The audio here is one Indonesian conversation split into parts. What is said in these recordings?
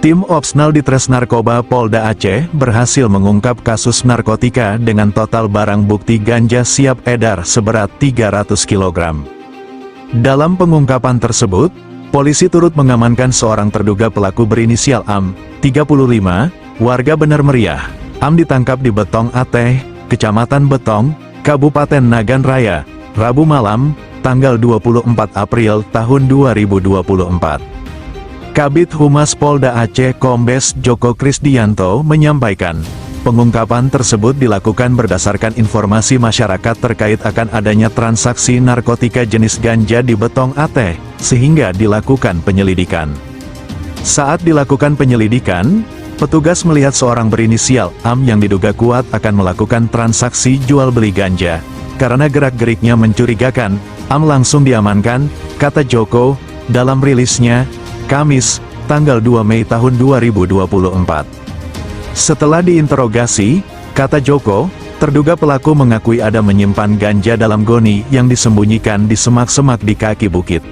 Tim Opsnal Ditres Narkoba Polda Aceh berhasil mengungkap kasus narkotika dengan total barang bukti ganja siap edar seberat 300 kg. Dalam pengungkapan tersebut, polisi turut mengamankan seorang terduga pelaku berinisial AM, 35, warga Bener Meriah. AM ditangkap di Betong Ateh, Kecamatan Betong, Kabupaten Nagan Raya, Rabu malam, tanggal 24 April tahun 2024. Kabid Humas Polda Aceh Kombes Joko Krisdianto menyampaikan, pengungkapan tersebut dilakukan berdasarkan informasi masyarakat terkait akan adanya transaksi narkotika jenis ganja di Betong Ateh, sehingga dilakukan penyelidikan. Saat dilakukan penyelidikan, petugas melihat seorang berinisial AM yang diduga kuat akan melakukan transaksi jual beli ganja. Karena gerak-geriknya mencurigakan, AM langsung diamankan, kata Joko, dalam rilisnya, Kamis, tanggal 2 Mei tahun 2024. Setelah diinterogasi, kata Joko, terduga pelaku mengakui ada menyimpan ganja dalam goni yang disembunyikan di semak-semak di kaki bukit.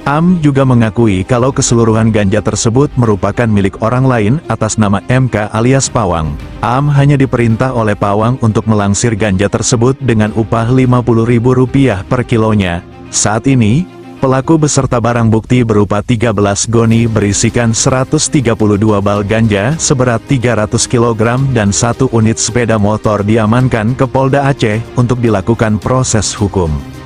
AM juga mengakui kalau keseluruhan ganja tersebut merupakan milik orang lain atas nama MK alias Pawang. AM hanya diperintah oleh Pawang untuk melangsir ganja tersebut dengan upah Rp50.000 per kilonya. Saat ini, pelaku beserta barang bukti berupa 13 goni berisikan 132 bal ganja seberat 300 kg dan 1 unit sepeda motor diamankan ke Polda Aceh untuk dilakukan proses hukum.